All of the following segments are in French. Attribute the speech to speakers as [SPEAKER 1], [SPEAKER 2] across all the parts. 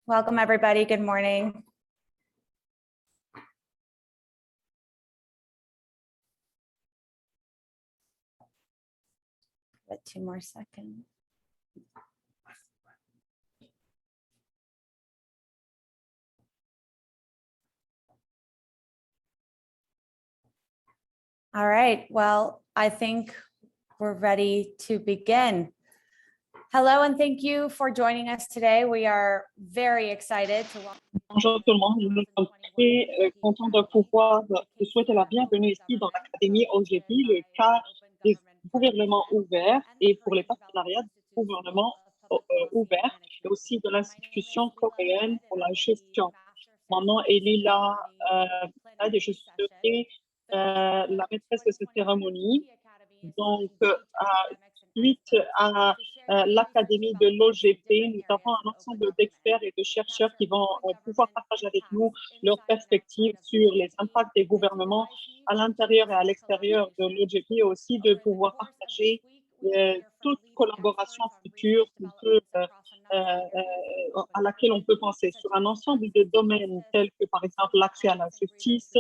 [SPEAKER 1] Welcome, everybody. Good morning. But 2 more seconds. All right. Well, I think we're ready to begin. Hello, and thank you for joining us today. We are very excited to welcome.
[SPEAKER 2] Bonjour tout le monde, nous sommes très contents de pouvoir vous souhaiter la bienvenue ici dans l'Académie OGP, le cas des gouvernements ouverts et pour les partenariats des gouvernements ouverts et aussi de l'institution coréenne pour la gestion. Mon nom est Lila et je suis la maîtresse de cette cérémonie. Donc, suite à l'Académie de l'OGP, nous avons un ensemble d'experts et de chercheurs qui vont pouvoir partager avec nous leurs perspectives sur les impacts des gouvernements à l'intérieur et à l'extérieur de l'OGP et aussi de pouvoir partager toute collaboration future à laquelle on peut penser sur un ensemble de domaines tels que, par exemple, l'accès à la justice,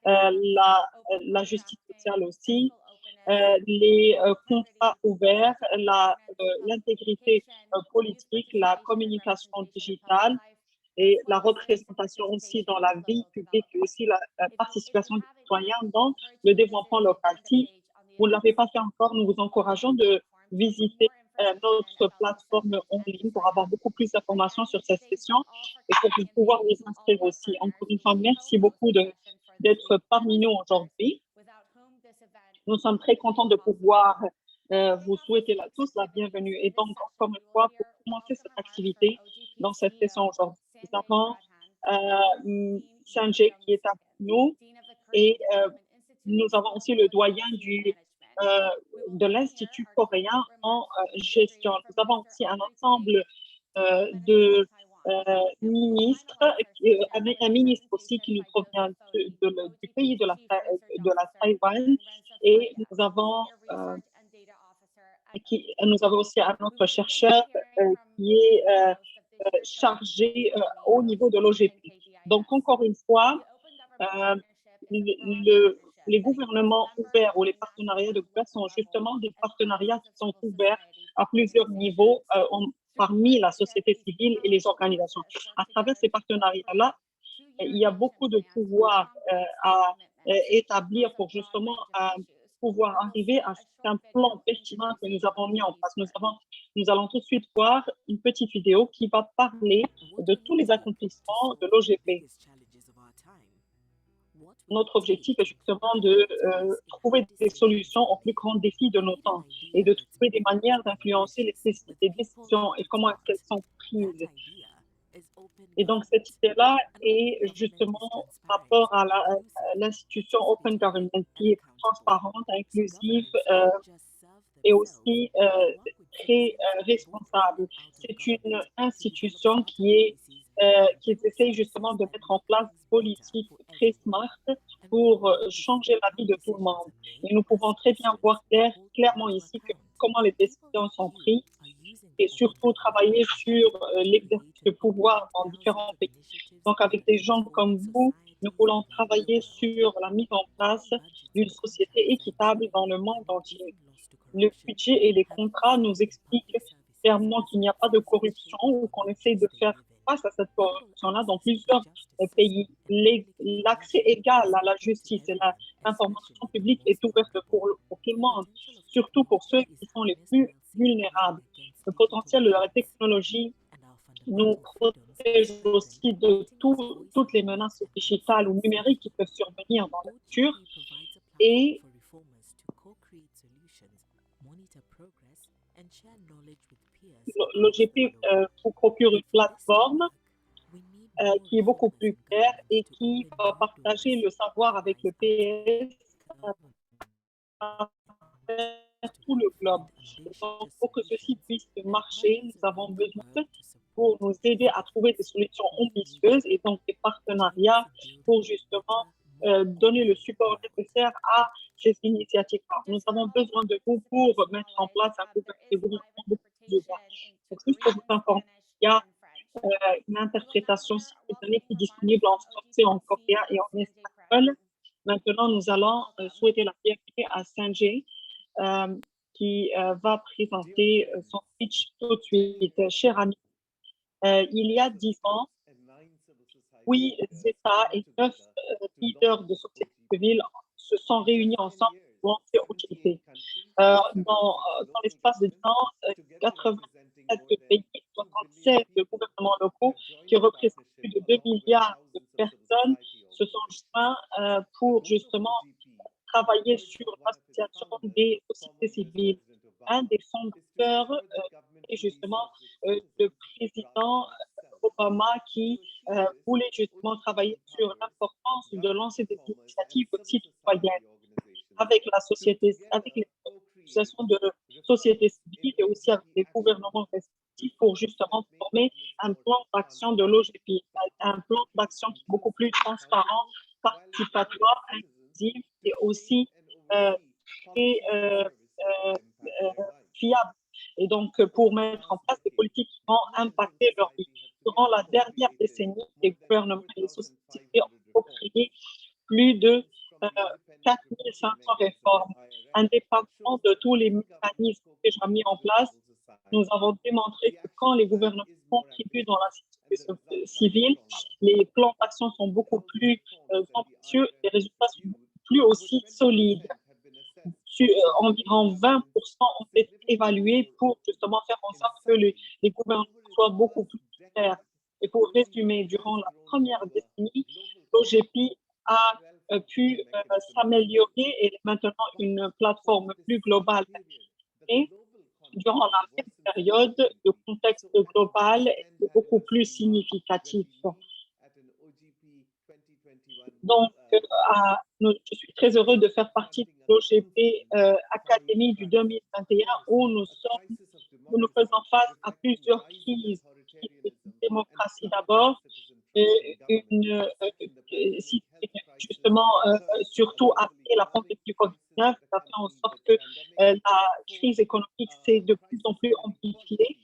[SPEAKER 2] la justice sociale aussi, les contrats ouverts, l'intégrité politique, la communication digitale et la représentation aussi dans la vie publique et aussi la participation des citoyens dans le développement local. Si vous ne l'avez pas fait encore, nous vous encourageons de visiter notre plateforme en ligne pour avoir beaucoup plus d'informations sur cette session et pour pouvoir vous inscrire aussi. Encore une fois, merci beaucoup d'être parmi nous aujourd'hui. Nous sommes très contents de pouvoir vous souhaiter tous la bienvenue. Et donc, encore une fois, pour commencer cette activité dans cette session aujourd'hui, nous avons Sanjay qui est avec nous et nous avons aussi le doyen de l'Institut coréen en gestion. Nous avons aussi un ensemble de ministres, un ministre aussi qui nous provient du pays de la Taïwan. Et nous avons aussi un autre chercheur qui est chargé au niveau de l'OGP. Donc, encore une fois, les gouvernements ouverts ou les partenariats de gouvernement sont justement des partenariats qui sont ouverts à plusieurs niveaux parmi la société civile et les organisations. À travers ces partenariats-là, il y a beaucoup de pouvoir à établir pour justement pouvoir arriver à un plan pertinent que nous avons mis en place. Nous allons tout de suite voir une petite vidéo qui va parler de tous les accomplissements de l'OGP. Notre objectif est justement de trouver des solutions aux plus grands défis de nos temps et de trouver des manières d'influencer les décisions et comment elles sont prises. Et donc, cette idée-là est justement par rapport à l'institution Open Government qui est transparente, inclusive et aussi très responsable. C'est une institution qui essaie justement de mettre en place des politiques très smart pour changer la vie de tout le monde. Et nous pouvons très bien voir clairement ici comment les décisions sont prises et surtout travailler sur l'exercice de pouvoir dans différents pays. Donc, avec des gens comme vous, nous voulons travailler sur la mise en place d'une société équitable dans le monde entier. Le budget et les contrats nous expliquent clairement qu'il n'y a pas de corruption ou qu'on essaie de faire face à cette corruption-là dans plusieurs pays. L'accès égal à la justice et l'information publique est ouverte pour tout le monde, surtout pour ceux qui sont les plus vulnérables. Le potentiel de la technologie nous protège aussi de toutes les menaces digitales ou numériques qui peuvent survenir dans le futur. Et l'OGP vous procure une plateforme qui est beaucoup plus claire et qui va partager le savoir avec le PS à tout le globe. Donc, pour que ceci puisse marcher, nous avons besoin pour nous aider à trouver des solutions ambitieuses et donc des partenariats pour justement donner le support nécessaire à ces initiatives. Nous avons besoin de vous pour mettre en place un gouvernement beaucoup plus ouvert. Donc, juste pour vous informer, il y a une interprétation simultanée qui est disponible en français, en coréen et en espagnol. Maintenant, nous allons souhaiter la bienvenue à Sanjay, qui va présenter son speech tout de suite. Cher ami, il y a 10 ans, 8 États et 9 leaders de société civile se sont réunis ensemble pour lancer OGP. Dans l'espace de 10 ans, 87 pays, 67 gouvernements locaux qui représentent plus de 2 milliards de personnes se sont joints pour justement travailler sur l'association des sociétés civiles. Un des fondateurs est justement le président Obama qui voulait justement travailler sur l'importance de lancer des initiatives citoyennes avec la société, avec les associations de société civile et aussi avec les gouvernements respectifs pour justement former un plan d'action de l'OGP, un plan d'action qui est beaucoup plus transparent, participatoire, inclusif et aussi très fiable. Et donc, pour mettre en place des politiques qui vont impacter leur vie. Durant la dernière décennie, les gouvernements et les sociétés ont créé plus de 4500 réformes. Indépendamment de tous les mécanismes déjà mis en place, nous avons démontré que quand les gouvernements contribuent dans la société civile, les plans d'action sont beaucoup plus ambitieux et les résultats sont beaucoup plus aussi solides. Environ 20% ont été évalués pour justement faire en sorte que les gouvernements soient beaucoup plus clairs. Et pour résumer, durant la première décennie, l'OGP a pu s'améliorer et est maintenant une plateforme plus globale. Et durant la même période, le contexte global est beaucoup plus significatif. Donc, je suis très heureux de faire partie de l'OGP Académie du 2021 où nous faisons face à plusieurs crises. Une démocratie d'abord, justement, surtout après la pandémie du Covid-19, ça fait en sorte que la crise économique s'est de plus en plus amplifiée.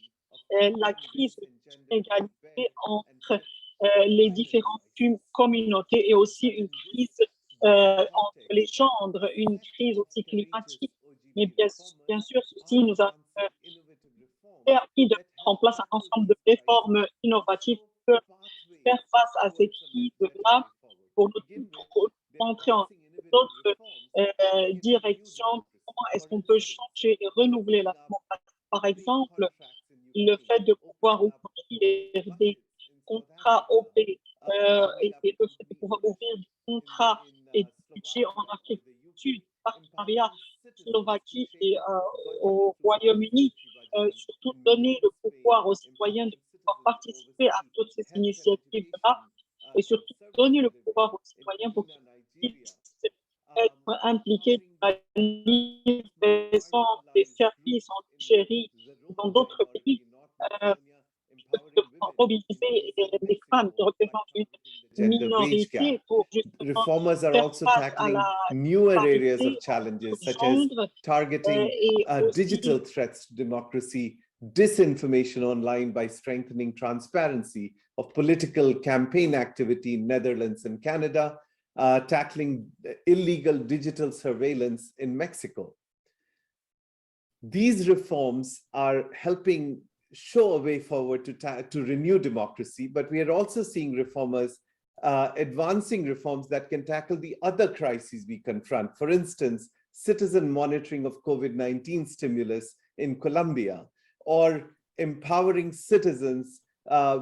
[SPEAKER 2] La crise de l'inégalité entre les différentes communautés et aussi une crise entre les gendres, une crise aussi climatique. Mais bien sûr, ceci nous a permis de mettre en place un ensemble de réformes innovatives pour faire face à ces crises-là, pour nous entrer en d'autres directions. Comment est-ce qu'on peut changer et renouveler la démocratie? Par exemple, le fait de pouvoir ouvrir des contrats OP et le fait de pouvoir ouvrir des contrats et des budgets en Afrique du Sud, partenariat Slovaquie et au Royaume-Uni, surtout donner le pouvoir aux citoyens de pouvoir participer à toutes ces initiatives-là et surtout donner le pouvoir aux citoyens pour qu'ils puissent être impliqués dans la livraison des services en Algérie dans d'autres pays. De mobiliser les femmes qui représentent une minorité pour justement
[SPEAKER 3] reformers are
[SPEAKER 2] faire
[SPEAKER 3] also
[SPEAKER 2] face à
[SPEAKER 3] tackling
[SPEAKER 2] la
[SPEAKER 3] newer areas
[SPEAKER 2] parité
[SPEAKER 3] of challenges, such as
[SPEAKER 2] gendre
[SPEAKER 3] targeting
[SPEAKER 2] et aussi
[SPEAKER 3] digital threats to democracy, disinformation online by strengthening transparency of political campaign activity in Netherlands and Canada, tackling illegal digital surveillance in Mexico. These reforms are helping show a way forward to renew democracy, but we are also seeing reformers advancing reforms that can tackle the other crises we confront. For instance, citizen monitoring of COVID-19 stimulus in Colombia, or empowering citizens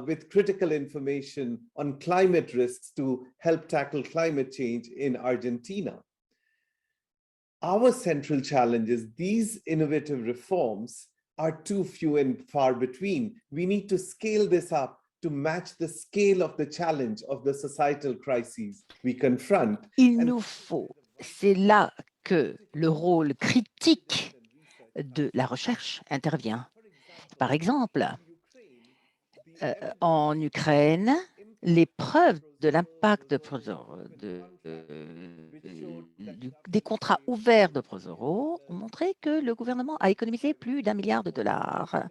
[SPEAKER 3] with critical information on climate risks to help tackle climate change in Argentina. Our central challenge is these innovative reforms are too few and far between. We need to scale this up to match the scale of the challenge of the societal crises we confront.
[SPEAKER 4] Il nous faut, c'est là que le rôle critique de la recherche intervient. Par exemple, en Ukraine, Les preuves de l'impact des contrats ouverts de Prosoro ont montré que le gouvernement a économisé plus d'1 milliard de dollars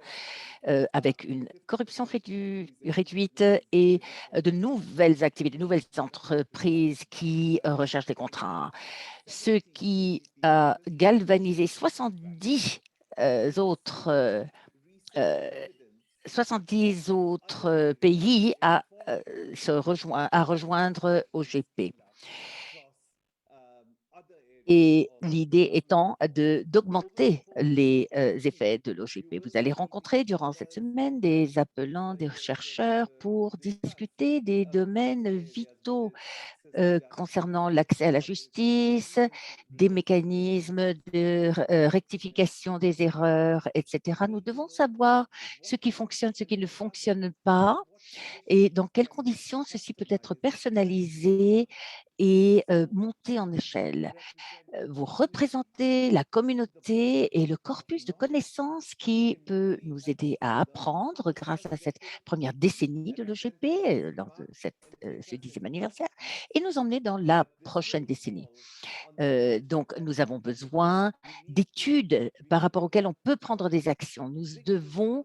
[SPEAKER 4] avec une corruption réduite et de nouvelles activités, de nouvelles entreprises qui recherchent des contrats, ce qui a galvanisé 70 autres 70 autres pays à rejoindre OGP. Et l'idée étant d'augmenter les effets de l'OGP. Vous allez rencontrer durant cette semaine des appelants, des chercheurs pour discuter des domaines vitaux concernant l'accès à la justice, des mécanismes de rectification des erreurs, etc. Nous devons savoir ce qui fonctionne, ce qui ne fonctionne pas et dans quelles conditions ceci peut être personnalisé et monté en échelle. Vous représentez la communauté et le corpus de connaissances qui peut nous aider à apprendre grâce à cette première décennie de l'OGP, lors de ce 10e anniversaire, et nous emmener dans la prochaine décennie. Donc, nous avons besoin d'études par rapport auxquelles on peut prendre des actions. Nous devons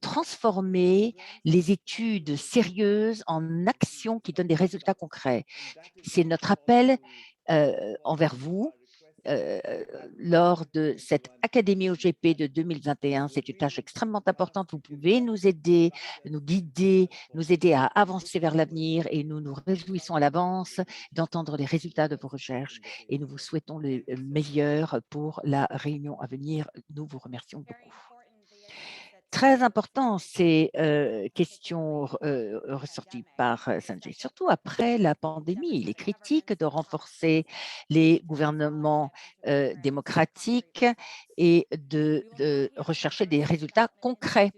[SPEAKER 4] transformer les études sérieuses en actions qui donnent des résultats concrets. C'est notre appel envers vous lors de cette Académie OGP de 2021. C'est une tâche extrêmement importante. Vous pouvez nous aider, nous guider, nous aider à avancer vers l'avenir et nous nous réjouissons à l'avance d'entendre les résultats de vos recherches et nous vous souhaitons le meilleur pour la réunion à venir. Nous vous remercions beaucoup. Très important, ces questions ressorties par Sanjay, surtout après la pandémie. Il est critique de renforcer les gouvernements démocratiques et de rechercher des résultats concrets.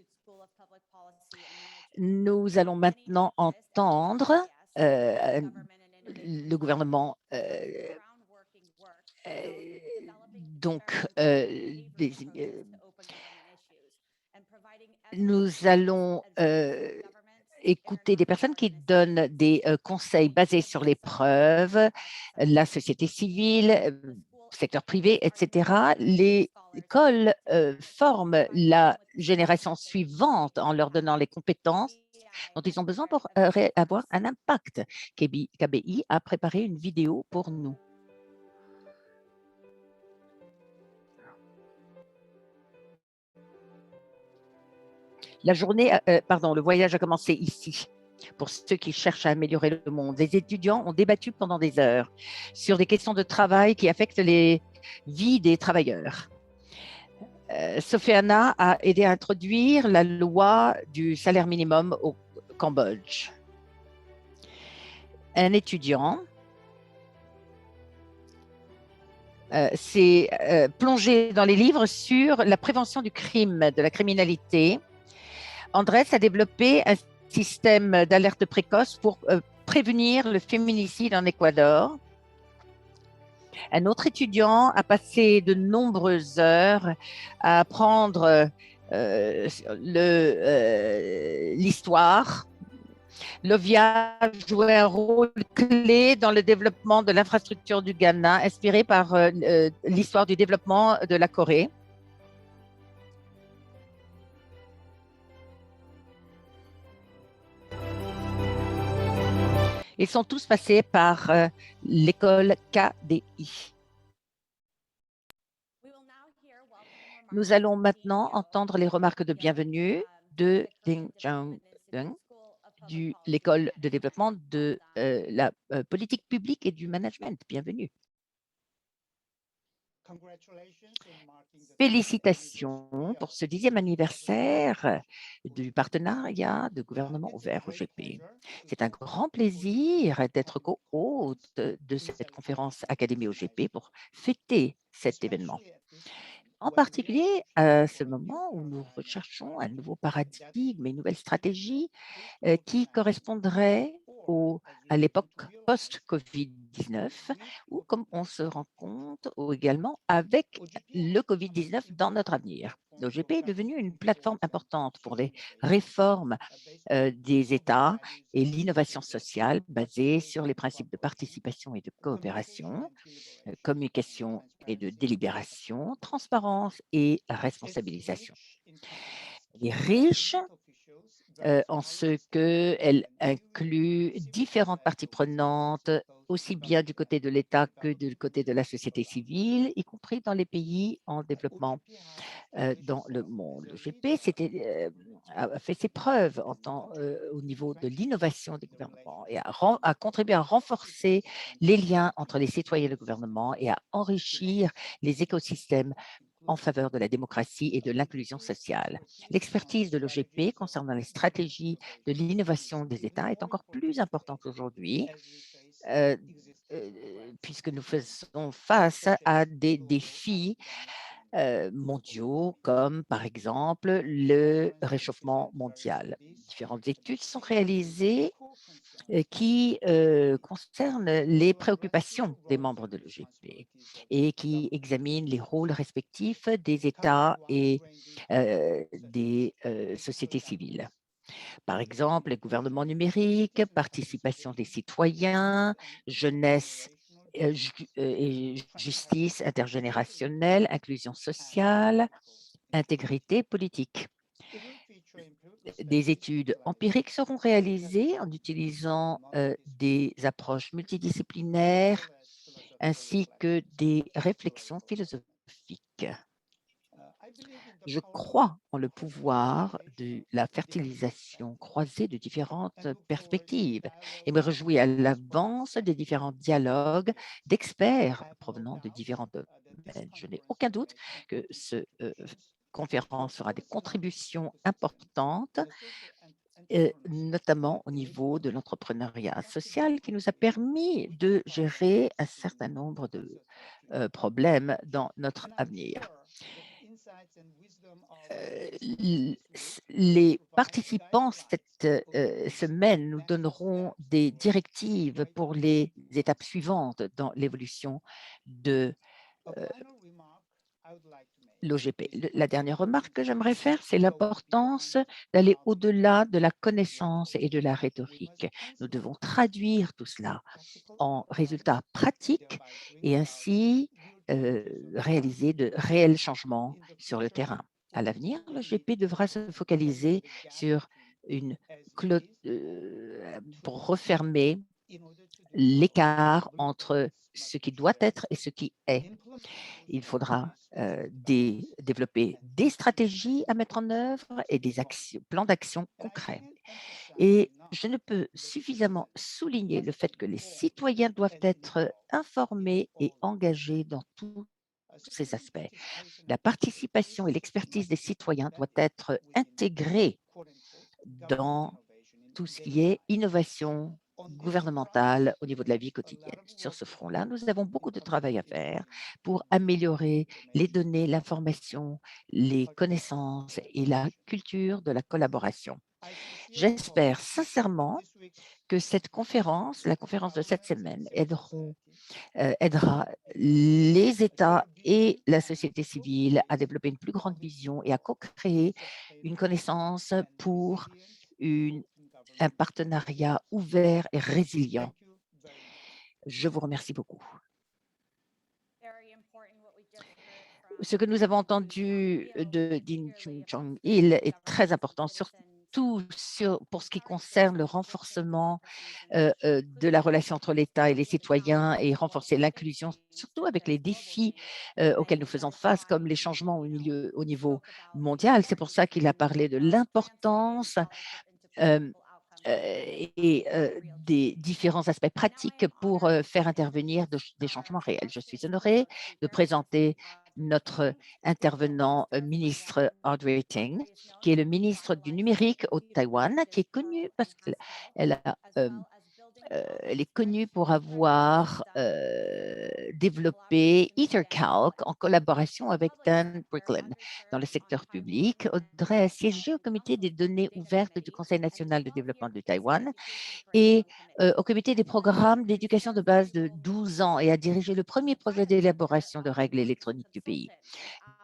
[SPEAKER 4] Nous allons maintenant entendre le gouvernement nous allons écouter des personnes qui donnent des conseils basés sur les preuves, la société civile, secteur privé, etc. L'école forme la génération suivante en leur donnant les compétences dont ils ont besoin pour avoir un impact. KBI a préparé une vidéo pour nous. Le voyage a commencé ici. Pour ceux qui cherchent à améliorer le monde, les étudiants ont débattu pendant des heures sur des questions de travail qui affectent les vies des travailleurs. Sofiana a aidé à introduire la loi du salaire minimum au Cambodge. Un étudiant s'est plongé dans les livres sur la prévention du crime, de la criminalité. Andrés a développé un système d'alerte précoce pour prévenir le féminicide en Équateur. Un autre étudiant a passé de nombreuses heures à apprendre l'histoire. Lovia jouait un rôle clé dans le développement de l'infrastructure du Ghana, inspiré par l'histoire du développement de la Corée. Ils sont tous passés par l'école KDI. Nous allons maintenant entendre les remarques de bienvenue de Ding Zhang de l'école de développement de la politique publique et du management. Bienvenue. Félicitations pour ce 10e anniversaire du partenariat de gouvernement ouvert OGP. C'est un grand plaisir d'être co-hôte de cette conférence Académie OGP pour fêter cet événement. En particulier, à ce moment où nous recherchons un nouveau paradigme et une nouvelle stratégie qui correspondrait à l'époque post-Covid-19 ou comme on se rend compte ou également avec le Covid-19 dans notre avenir. L'OGP est devenue une plateforme importante pour les réformes des États et l'innovation sociale basée sur les principes de participation et de coopération, communication et de délibération, transparence et responsabilisation. Elle est riche en ce qu'elle inclut différentes parties prenantes, aussi bien du côté de l'État que du côté de la société civile, y compris dans les pays en développement dans le monde. Le GP a fait ses preuves au niveau de l'innovation des gouvernements et a contribué à renforcer les liens entre les citoyens et le gouvernement et à enrichir les écosystèmes en faveur de la démocratie et de l'inclusion sociale. L'expertise de l'OGP concernant les stratégies de l'innovation des États est encore plus importante aujourd'hui, euh, puisque nous faisons face à des défis mondiaux, comme par exemple le réchauffement mondial. Différentes études sont réalisées qui concernent les préoccupations des membres de l'OGP et qui examinent les rôles respectifs des États et des sociétés civiles. Par exemple, les gouvernements numériques, participation des citoyens, jeunesse et justice intergénérationnelle, inclusion sociale, intégrité politique. Des études empiriques seront réalisées en utilisant des approches multidisciplinaires ainsi que des réflexions philosophiques. Je crois en le pouvoir de la fertilisation croisée de différentes perspectives et me réjouis à l'avance des différents dialogues d'experts provenant de différents domaines. Je n'ai aucun doute que cette conférence fera des contributions importantes, notamment au niveau de l'entrepreneuriat social, qui nous a permis de gérer un certain nombre de problèmes dans notre avenir. Les participants cette semaine nous donneront des directives pour les étapes suivantes dans l'évolution de l'OGP. La dernière remarque que j'aimerais faire, c'est l'importance d'aller au-delà de la connaissance et de la rhétorique. Nous devons traduire tout cela en résultats pratiques et ainsi réaliser de réels changements sur le terrain. À l'avenir, l'OGP devra se focaliser sur pour refermer l'écart entre ce qui doit être et ce qui est. Il faudra développer des stratégies à mettre en œuvre et des plans d'action concrets. Et je ne peux suffisamment souligner le fait que les citoyens doivent être informés et engagés dans tous ces aspects. La participation et l'expertise des citoyens doivent être intégrées dans tout ce qui est innovation gouvernementale au niveau de la vie quotidienne. Sur ce front-là, nous avons beaucoup de travail à faire pour améliorer les données, l'information, les connaissances et la culture de la collaboration. J'espère sincèrement que cette conférence, la conférence de cette semaine, aidera les États et la société civile à développer une plus grande vision et à co-créer une connaissance pour un partenariat ouvert et résilient. Je vous remercie beaucoup. Ce que nous avons entendu de Dean Chong-il est très important, surtout pour ce qui concerne le renforcement de la relation entre l'État et les citoyens et renforcer l'inclusion, surtout avec les défis auxquels nous faisons face, comme les changements au niveau mondial. C'est pour ça qu'il a parlé de l'importance et des différents aspects pratiques pour faire intervenir des changements réels. Je suis honorée de présenter notre intervenant ministre Audrey Tang, qui est le ministre du numérique au Taïwan, qui est connu parce qu'elle elle est connue pour avoir développé EtherCalc en collaboration avec Dan Bricklin dans le secteur public. Audrey a siégé au comité des données ouvertes du Conseil national de développement de Taïwan et au comité des programmes d'éducation de base de 12 ans et a dirigé le premier projet d'élaboration de règles électroniques du pays.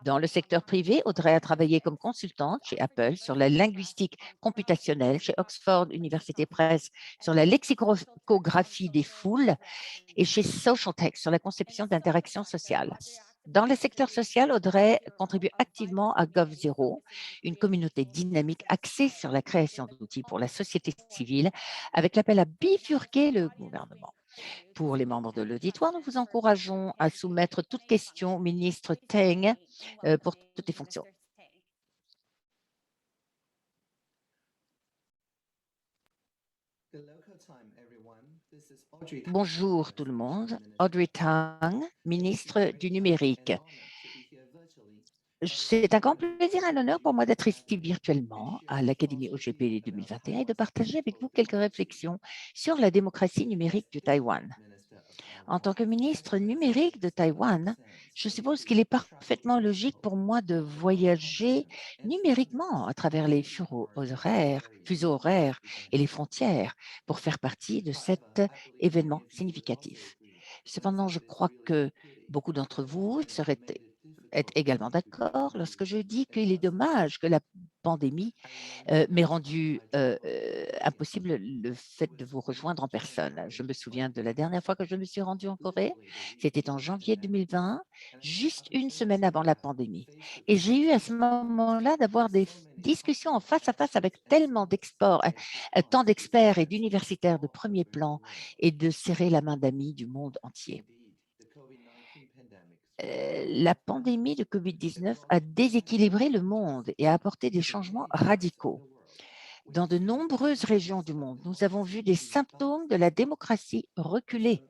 [SPEAKER 4] Dans le secteur privé, Audrey a travaillé comme consultante chez Apple sur la linguistique computationnelle, chez Oxford University Press sur la lexicographie des foules et chez Social Tech sur la conception d'interactions sociales. Dans le secteur social, Audrey contribue activement à GovZero, une communauté dynamique axée sur la création d'outils pour la société civile, avec l'appel à bifurquer le gouvernement. Pour les membres de l'auditoire, nous vous encourageons à soumettre toutes questions au ministre Teng pour toutes les fonctions. Bonjour tout le monde, Audrey Tang, ministre du numérique. C'est un grand plaisir et un honneur pour moi d'être ici virtuellement à l'Académie OGP 2021 et de partager avec vous quelques réflexions sur la démocratie numérique du Taïwan. En tant que ministre numérique de Taïwan, je suppose qu'il est parfaitement logique pour moi de voyager numériquement à travers les fuseaux horaires et les frontières pour faire partie de cet événement significatif. Cependant, je crois que beaucoup d'entre vous seraient également d'accord lorsque je dis qu'il est dommage que la pandémie m'ait rendu impossible le fait de vous rejoindre en personne. Je me souviens de la dernière fois que je me suis rendue en Corée, c'était en janvier 2020, juste une semaine avant la pandémie. Et j'ai eu à ce moment-là d'avoir des discussions en face à face avec tellement tant d'experts et d'universitaires de premier plan et de serrer la main d'amis du monde entier. La pandémie de COVID-19 a déséquilibré le monde et a apporté des changements radicaux. Dans de nombreuses régions du monde, nous avons vu des symptômes de la démocratie reculer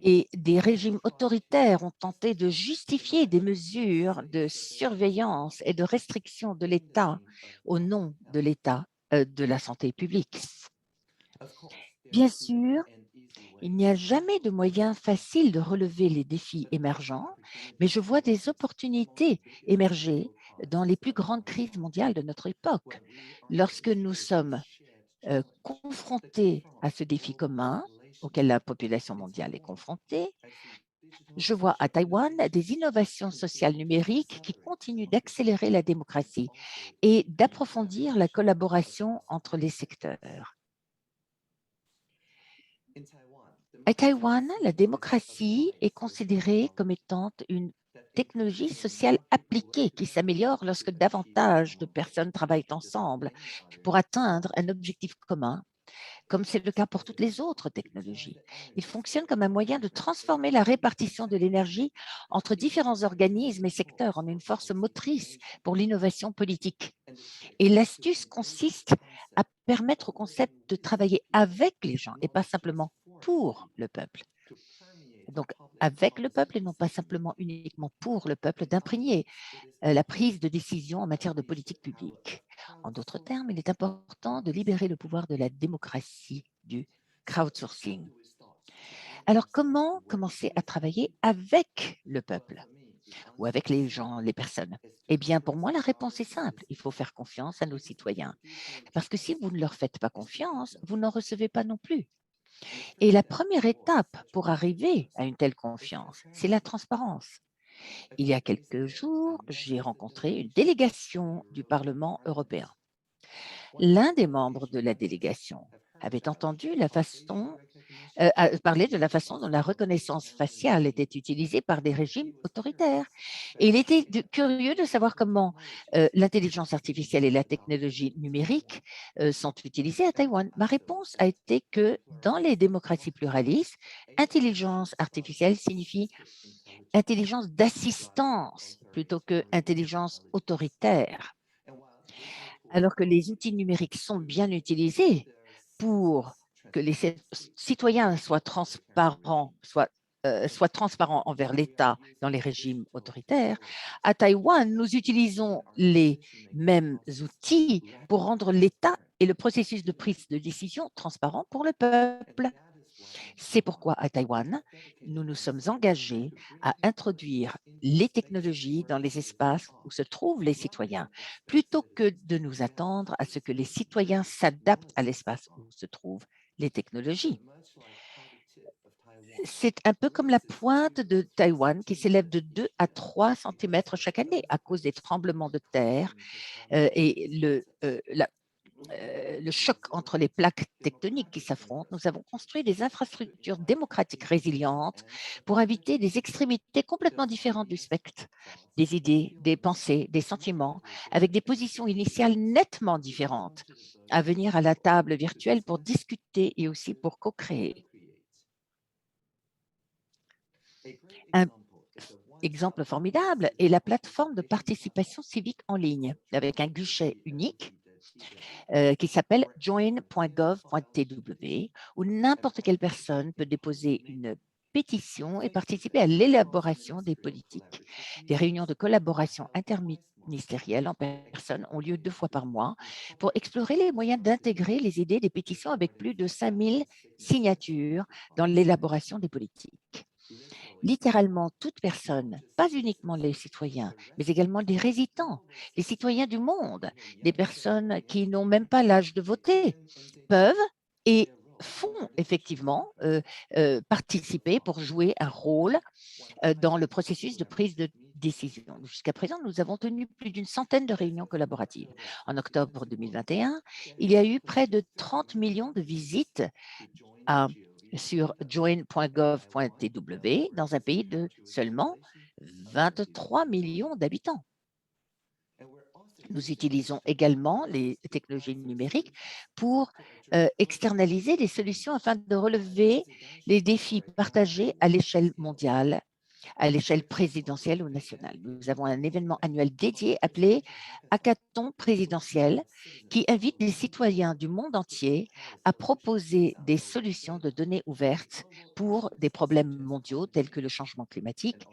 [SPEAKER 4] et des régimes autoritaires ont tenté de justifier des mesures de surveillance et de restriction de l'État au nom de l'État de la santé publique. Bien sûr, il n'y a jamais de moyen facile de relever les défis émergents, mais je vois des opportunités émerger dans les plus grandes crises mondiales de notre époque. Lorsque nous sommes confrontés à ce défi commun auquel la population mondiale est confrontée, je vois à Taïwan des innovations sociales numériques qui continuent d'accélérer la démocratie et d'approfondir la collaboration entre les secteurs. À Taïwan, la démocratie est considérée comme étant une technologie sociale appliquée qui s'améliore lorsque davantage de personnes travaillent ensemble pour atteindre un objectif commun, comme c'est le cas pour toutes les autres technologies. Il fonctionne comme un moyen de transformer la répartition de l'énergie entre différents organismes et secteurs en une force motrice pour l'innovation politique. Et l'astuce consiste à permettre au concept de travailler avec les gens et pas simplement pour le peuple. Donc, avec le peuple et non pas simplement uniquement pour le peuple, d'imprégner la prise de décision en matière de politique publique. En d'autres termes, il est important de libérer le pouvoir de la démocratie du crowdsourcing. Alors, comment commencer à travailler avec le peuple ou avec les gens, les personnes? Eh bien, pour moi, la réponse est simple. Il faut faire confiance à nos citoyens. Parce que si vous ne leur faites pas confiance, vous n'en recevez pas non plus. Et la première étape pour arriver à une telle confiance, c'est la transparence. Il y a quelques jours, j'ai rencontré une délégation du Parlement européen. L'un des membres de la délégation avait entendu parler de la façon dont la reconnaissance faciale était utilisée par des régimes autoritaires. Et il était curieux de savoir comment l'intelligence artificielle et la technologie numérique sont utilisées à Taïwan. Ma réponse a été que dans les démocraties pluralistes, intelligence artificielle signifie intelligence d'assistance plutôt que intelligence autoritaire. Alors que les outils numériques sont bien utilisés pour que les citoyens soient transparents envers l'État dans les régimes autoritaires, à Taïwan, nous utilisons les mêmes outils pour rendre l'État et le processus de prise de décision transparents pour le peuple. C'est pourquoi à Taïwan, nous nous sommes engagés à introduire les technologies dans les espaces où se trouvent les citoyens, plutôt que de nous attendre à ce que les citoyens s'adaptent à l'espace où se trouvent les technologies. c'est un peu comme la pointe de Taïwan qui s'élève de 2 à 3 centimètres chaque année à cause des tremblements de terre et le choc entre les plaques tectoniques qui s'affrontent. Nous avons construit des infrastructures démocratiques résilientes pour éviter des extrémités complètement différentes du spectre, des idées, des pensées, des sentiments, avec des positions initiales nettement différentes, à venir à la table virtuelle pour discuter et aussi pour co-créer. Un exemple formidable est la plateforme de participation civique en ligne, avec un guichet unique qui s'appelle join.gov.tw, où n'importe quelle personne peut déposer une pétition et participer à l'élaboration des politiques. Des réunions de collaboration interministérielle en personne ont lieu 2 fois par mois pour explorer les moyens d'intégrer les idées des pétitions avec plus de 5000 signatures dans l'élaboration des politiques. Littéralement toute personne, pas uniquement les citoyens, mais également les résidents, les citoyens du monde, des personnes qui n'ont même pas l'âge de voter, peuvent et font effectivement participer pour jouer un rôle dans le processus de prise de décision. Jusqu'à présent, nous avons tenu plus d'une centaine de réunions collaboratives. En octobre 2021, il y a eu près de 30 millions de visites sur join.gov.tw dans un pays de seulement 23 millions d'habitants. Nous utilisons également les technologies numériques pour externaliser des solutions afin de relever les défis partagés à l'échelle mondiale, à l'échelle présidentielle ou nationale. Nous avons un événement annuel dédié appelé Hackathon présidentiel qui invite les citoyens du monde entier à proposer des solutions de données ouvertes pour des problèmes mondiaux tels que le changement climatique,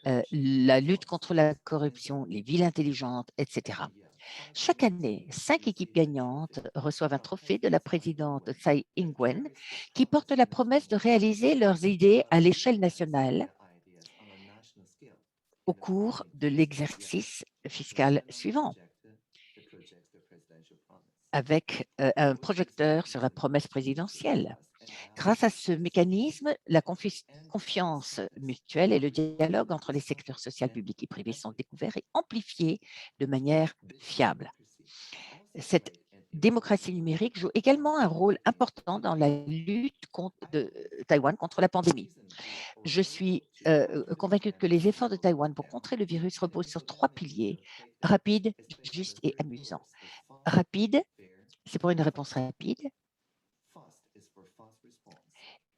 [SPEAKER 4] la lutte contre la corruption, les villes intelligentes, etc. Chaque année, 5 équipes gagnantes reçoivent un trophée de la présidente Tsai Ing-wen qui porte la promesse de réaliser leurs idées à l'échelle nationale au cours de l'exercice fiscal suivant, avec un projecteur sur la promesse présidentielle. Grâce à ce mécanisme, la confiance mutuelle et le dialogue entre les secteurs social, public et privé sont découverts et amplifiés de manière fiable. Cette démocratie numérique joue également un rôle important dans la lutte de Taïwan contre la pandémie. Je suis convaincue que les efforts de Taïwan pour contrer le virus reposent sur 3 piliers: rapide, juste et amusant. Rapide, c'est pour une réponse rapide.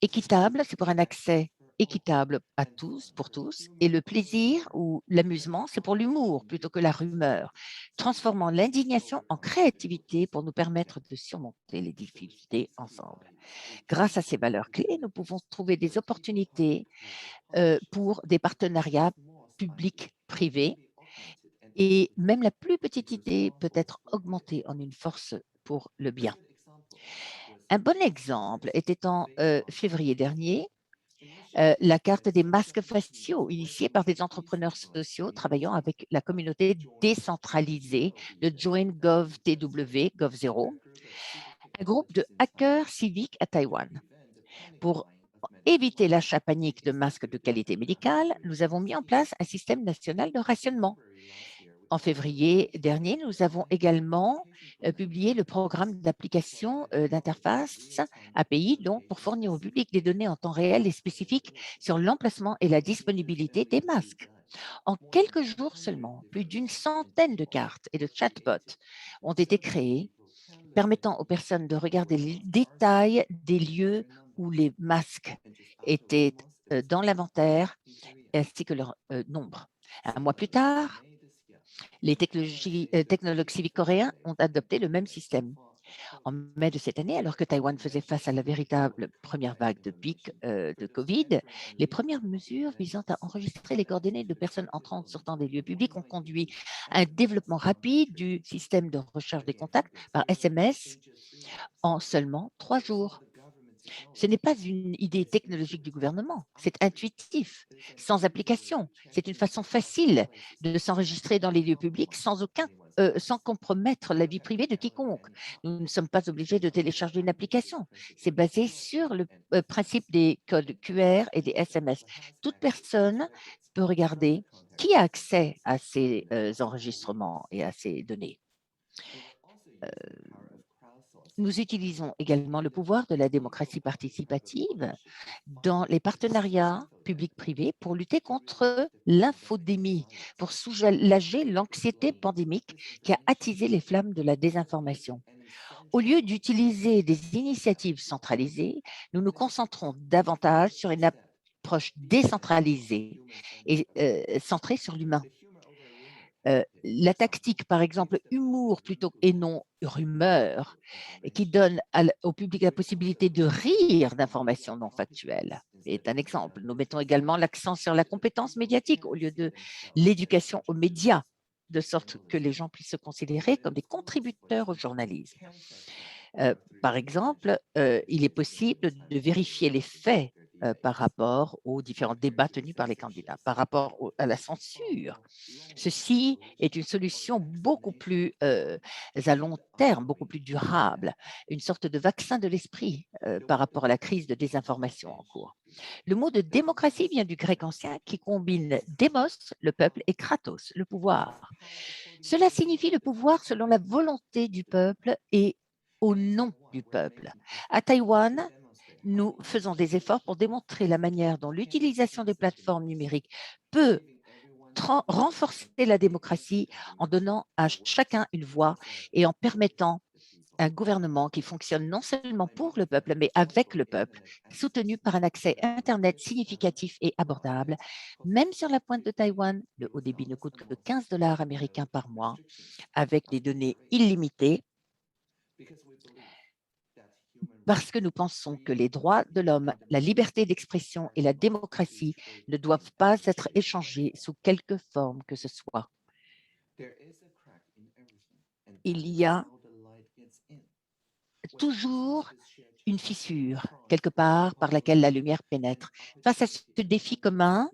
[SPEAKER 4] Équitable, c'est pour un accès équitable à tous, pour tous. Et le plaisir ou l'amusement, c'est pour l'humour plutôt que la rumeur, transformant l'indignation en créativité pour nous permettre de surmonter les difficultés ensemble. Grâce à ces valeurs clés, nous pouvons trouver des opportunités pour des partenariats publics-privés. Et même la plus petite idée peut être augmentée en une force pour le bien. Un bon exemple était en février dernier, la carte des masques faciaux initiée par des entrepreneurs sociaux travaillant avec la communauté décentralisée de JoinGov.tw, Gov0, un groupe de hackers civiques à Taïwan. Pour éviter l'achat panique de masques de qualité médicale, nous avons mis en place un système national de rationnement. En février dernier, nous avons également publié le programme d'application d'interface API, donc pour fournir au public des données en temps réel et spécifiques sur l'emplacement et la disponibilité des masques. En quelques jours seulement, plus d'une centaine de cartes et de chatbots ont été créés, permettant aux personnes de regarder les détails des lieux où les masques étaient dans l'inventaire ainsi que leur nombre. Un mois plus tard, les technologues civiques coréens ont adopté le même système. En mai de cette année, alors que Taïwan faisait face à la véritable première vague de pic de Covid, les premières mesures visant à enregistrer les coordonnées de personnes entrant et sortant des lieux publics ont conduit à un développement rapide du système de recherche des contacts par SMS en seulement 3 jours. Ce n'est pas une idée technologique du gouvernement, c'est intuitif, sans application. C'est une façon facile de s'enregistrer dans les lieux publics sans aucun sans compromettre la vie privée de quiconque. Nous ne sommes pas obligés de télécharger une application. C'est basé sur le principe des codes QR et des SMS. Toute personne peut regarder qui a accès à ces enregistrements et à ces données. Nous utilisons également le pouvoir de la démocratie participative dans les partenariats publics-privés pour lutter contre l'infodémie, pour soulager l'anxiété pandémique qui a attisé les flammes de la désinformation. Au lieu d'utiliser des initiatives centralisées, nous nous concentrons davantage sur une approche décentralisée et centrée sur l'humain. La tactique, par exemple, humour plutôt et non rumeur, qui donne au public la possibilité de rire d'informations non factuelles, est un exemple. Nous mettons également l'accent sur la compétence médiatique au lieu de l'éducation aux médias, de sorte que les gens puissent se considérer comme des contributeurs au journalisme. Par exemple, il est possible de vérifier les faits par rapport aux différents débats tenus par les candidats, par rapport à la censure. Ceci est une solution beaucoup plus à long terme, beaucoup plus durable, une sorte de vaccin de l'esprit par rapport à la crise de désinformation en cours. Le mot de démocratie vient du grec ancien qui combine démos, le peuple, et kratos, le pouvoir. Cela signifie le pouvoir selon la volonté du peuple et au nom du peuple. À Taïwan, nous faisons des efforts pour démontrer la manière dont l'utilisation des plateformes numériques peut renforcer la démocratie en donnant à chacun une voix et en permettant un gouvernement qui fonctionne non seulement pour le peuple, mais avec le peuple, soutenu par un accès Internet significatif et abordable. Même sur la pointe de Taïwan, le haut débit ne coûte que 15 $ américains par mois, avec des données illimitées, parce que nous pensons que les droits de l'homme, la liberté d'expression et la démocratie ne doivent pas être échangés sous quelque forme que ce soit. Il y a toujours une fissure, quelque part, par laquelle la lumière pénètre. Face à ce défi commun,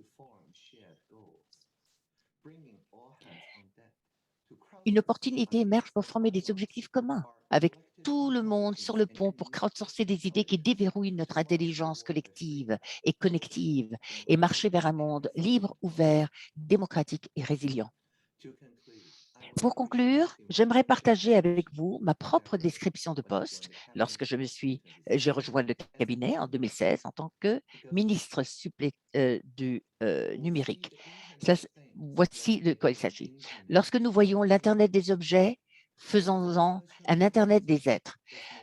[SPEAKER 4] une opportunité émerge pour former des objectifs communs avec tout le monde sur le pont pour crowdsourcer des idées qui déverrouillent notre intelligence collective et connective et marcher vers un monde libre, ouvert, démocratique et résilient. Pour conclure, j'aimerais partager avec vous ma propre description de poste lorsque j'ai rejoint le cabinet en 2016 en tant que ministre du numérique. Voici de quoi il s'agit. Lorsque nous voyons l'Internet des objets, faisons-en un Internet des êtres.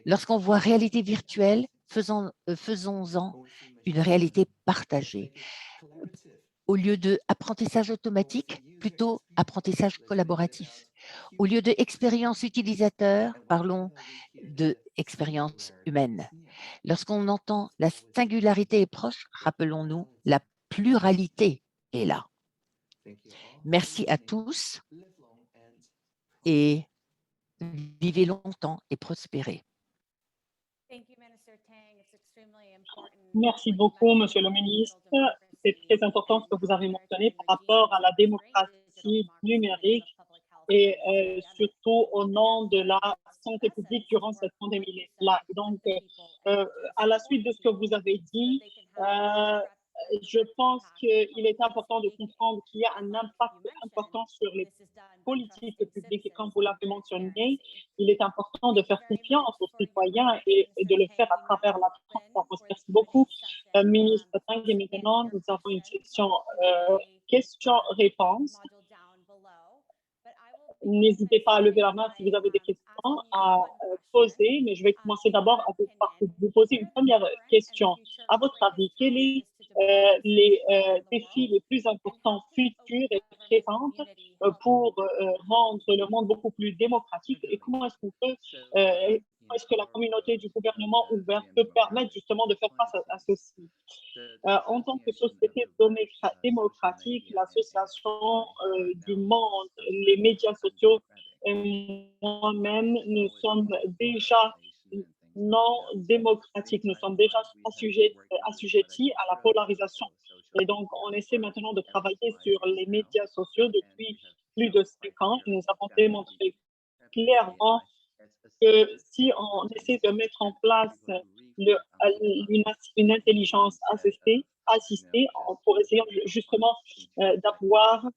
[SPEAKER 4] Lorsqu'on voit réalité virtuelle, faisons-en une réalité partagée. Au lieu de apprentissage automatique, plutôt apprentissage collaboratif. Au lieu de expérience utilisateur, parlons de expérience humaine. Lorsqu'on entend la singularité est proche, rappelons-nous, la pluralité est là. Merci à tous et vivez longtemps et prospérez.
[SPEAKER 2] Merci beaucoup, Monsieur le ministre. C'est très important ce que vous avez mentionné par rapport à la démocratie numérique et surtout au nom de la santé publique durant cette pandémie-là. Donc, à la suite de ce que vous avez dit, je pense qu'il est important de comprendre qu'il y a un impact important sur les politiques publiques et comme vous l'avez mentionné, il est important de faire confiance aux citoyens et de le faire à travers la transparence. Merci beaucoup, ministre Tang. Et maintenant, nous avons une session questions-réponses. N'hésitez pas à lever la main si vous avez des questions à poser, mais je vais commencer d'abord par vous poser une première question. À votre avis, quels sont les défis les plus importants futurs et présents pour rendre le monde beaucoup plus démocratique et comment est-ce qu'on peut, est-ce que la communauté du gouvernement ouvert peut permettre justement de faire face à ceci? En tant que société démocratique, l'association du monde, les médias sociaux et moi-même, nous sommes déjà non démocratiques, nous sommes déjà assujettis à la polarisation. Et donc, on essaie maintenant de travailler sur les médias sociaux depuis plus de 5 ans. Nous avons démontré clairement que si on essaie de mettre en place une intelligence assistée pour essayer justement d'avoir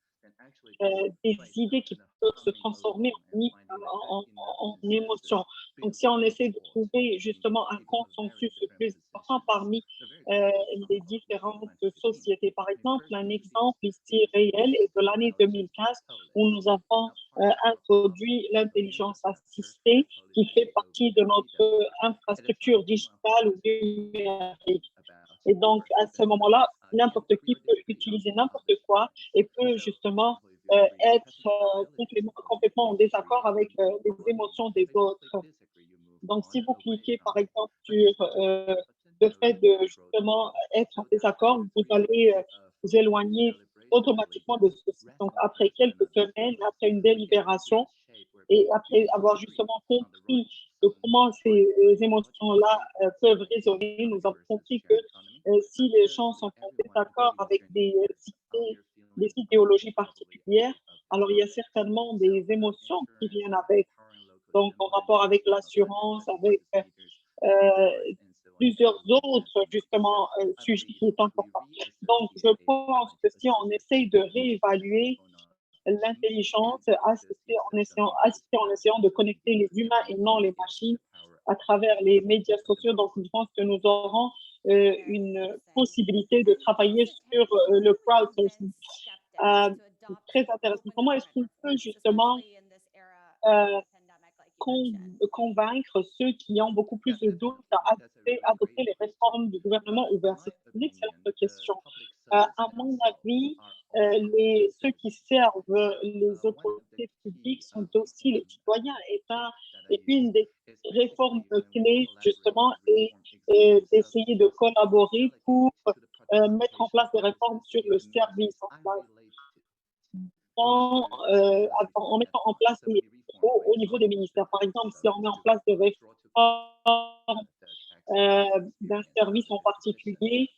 [SPEAKER 2] des idées qui peuvent se transformer en émotions. Donc, si on essaie de trouver justement un consensus le plus important parmi les différentes sociétés. Par exemple, un exemple ici réel est de l'année 2015 où nous avons introduit l'intelligence assistée qui fait partie de notre infrastructure digitale ou numérique. Et donc, à ce moment-là, n'importe qui peut utiliser n'importe quoi et peut justement être complètement en désaccord avec les émotions des autres. Donc, si vous cliquez, par exemple, sur le fait de justement être en désaccord, vous allez vous éloigner automatiquement de ceci. Donc, après quelques semaines, après une délibération et après avoir justement compris de comment ces émotions-là peuvent résonner, nous avons compris que si les gens sont en désaccord avec des idéologies particulières, alors il y a certainement des émotions qui viennent avec. Donc, en rapport avec l'assurance, avec plusieurs autres, justement, sujets qui sont importants. Donc, je pense que si on essaye de réévaluer l'intelligence, assister en essayant de connecter les humains et non les machines à travers les médias sociaux, donc je pense que nous aurons une possibilité de travailler sur le crowdsourcing. Très intéressant. Comment est-ce qu'on peut justement convaincre ceux qui ont beaucoup plus de doutes à adopter les réformes du gouvernement ouvert? C'est une excellente question. À mon avis, ceux qui servent les autorités publiques sont aussi les citoyens. Et une des réformes clés, justement, est d'essayer de collaborer pour mettre en place des réformes sur le service en mettant en place au niveau des ministères. Par exemple, si on met en place des réformes d'un service en particulier,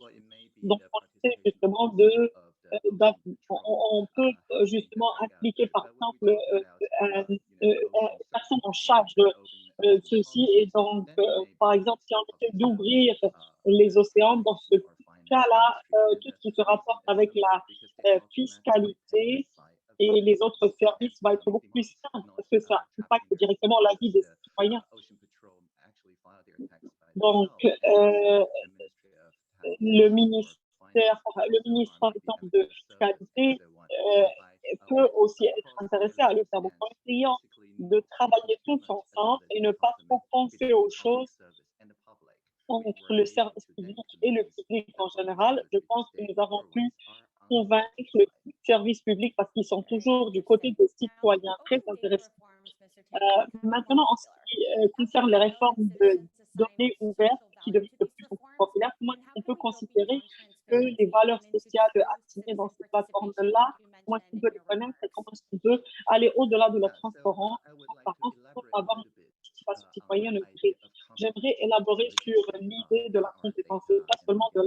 [SPEAKER 2] donc on essaie justement on peut justement impliquer par exemple une personne en charge de ceci et donc par exemple si on essaie d'ouvrir les océans dans ce cas-là, tout ce qui se rapporte avec la fiscalité et les autres services va être beaucoup plus simple parce que ça impacte directement la vie des citoyens. Donc, le ministre, par exemple, de fiscalité peut aussi être intéressé à le faire. Donc, en essayant de travailler tous ensemble et ne pas trop penser aux choses entre le service public et le public en général, je pense que nous avons pu convaincre le service public parce qu'ils sont toujours du côté des citoyens. Très intéressant. Maintenant, en ce qui concerne les réformes de données ouvertes qui deviennent de plus en plus populaires, comment on peut considérer que les valeurs sociales assignées dans ces plateformes-là, comment est-ce qu'on peut les connaître et comment est-ce qu'on peut aller au-delà de la transparence pour avoir une participation citoyenne. J'aimerais élaborer sur l'idée de la compétence, pas seulement de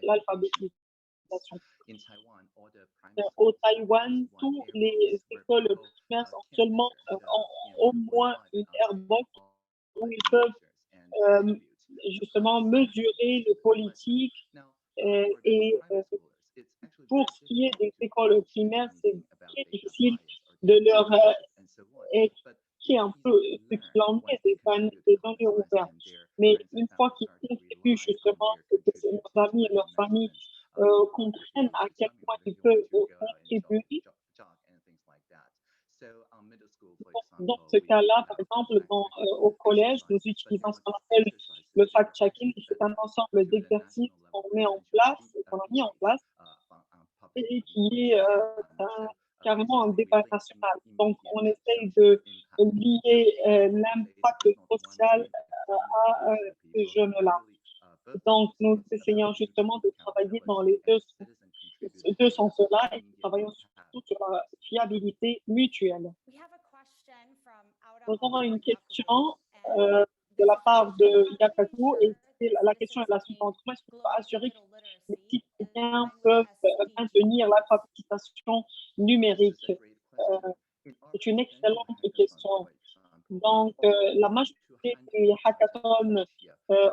[SPEAKER 2] l'alphabétisation. Au Taïwan, tous les écoles primaires ont seulement au moins une airbox où ils peuvent justement mesurer le politique et pour ce qui est des écoles primaires, c'est très difficile de leur expliquer un peu ce qu'il en est des données ouvertes. Mais une fois qu'ils contribuent justement, que leurs amis et leurs familles comprennent à quel point ils peuvent contribuer. Dans ce cas-là, par exemple, au collège, nous utilisons ce qu'on appelle le fact-checking. C'est un ensemble d'exercices qu'on met en place, qu'on a mis en place, et qui est carrément un débat national. Donc, on essaye de lier l'impact social à ces jeunes-là. Donc, nous essayons justement de travailler dans les deux sens-là et nous travaillons surtout sur la fiabilité mutuelle. Nous avons une question de la part de Yakaku et la question est la suivante. Comment est-ce qu'on peut assurer que les citoyens peuvent maintenir l'alphabétisation numérique? C'est une excellente question. Donc, la majorité des hackathons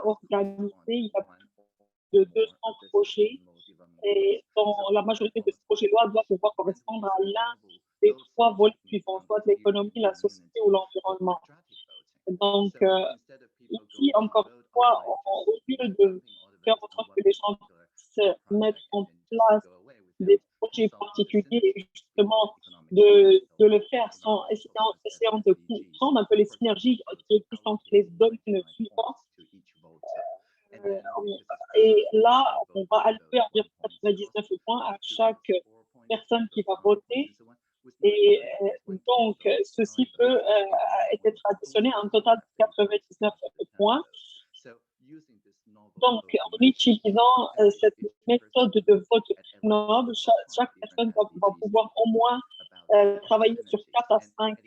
[SPEAKER 2] organisés, il y a plus de 200 projets et dans la majorité de ces projets-là doivent pouvoir correspondre à l'un des trois volets suivants, soit l'économie, la société ou l'environnement. Donc, ici, encore une fois, au lieu de faire en sorte que les gens se mettent en place des projets particuliers et justement de le faire sans essayant de prendre un peu les synergies qui existent entre les domaines suivants. Et là, on va allouer environ 99 points à chaque personne qui va voter. Et donc, ceci peut être additionné à un total de 99 points. Donc, en utilisant cette méthode de vote noble, chaque personne va pouvoir au moins travailler sur 4 à 5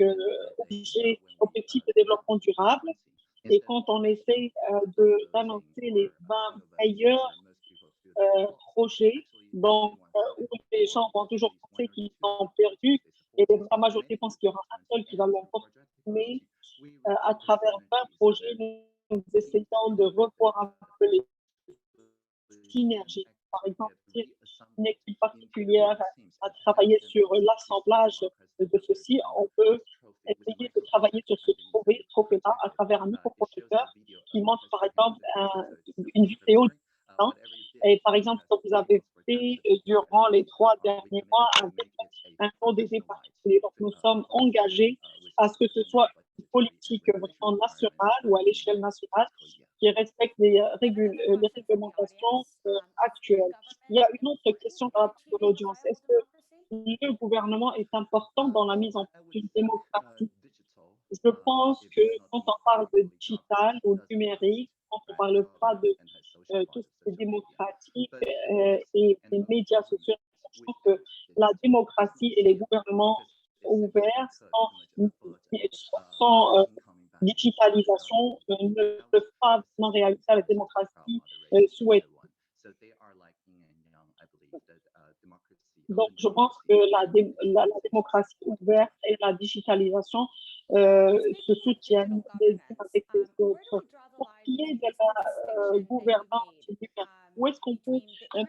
[SPEAKER 2] objectifs de développement durable. Et quand on essaie d'annoncer les 20 meilleurs projets, donc où les gens vont toujours penser qu'ils sont perdus, et la majorité pense qu'il y aura un seul qui va l'emporter, mais à travers 20 projets, nous essayons de revoir un peu les synergies. Par exemple, si une équipe particulière a travaillé sur l'assemblage de ceci, on peut essayer de travailler sur ce trophée-là à travers un microprojecteur qui montre par exemple une vidéo. Et par exemple, ce que vous avez fait durant les 3 derniers mois avec un ODD particulier. Donc, nous sommes engagés à ce que ce soit une politique vraiment nationale ou à l'échelle nationale qui respecte les réglementations actuelles. Il y a une autre question par rapport à l'audience. Est-ce que le gouvernement est important dans la mise en place d'une démocratie? Je pense que quand on parle de digital ou numérique, quand on ne parle pas de tout ce qui est démocratique et les médias sociaux, je pense que la démocratie et les gouvernements ouverts sans digitalisation ne peuvent pas vraiment réaliser la démocratie souhaitée. Donc, je pense que la démocratie ouverte et la digitalisation se soutiennent les unes avec les autres. Pour ce qui est de la gouvernance, où est-ce qu'on peut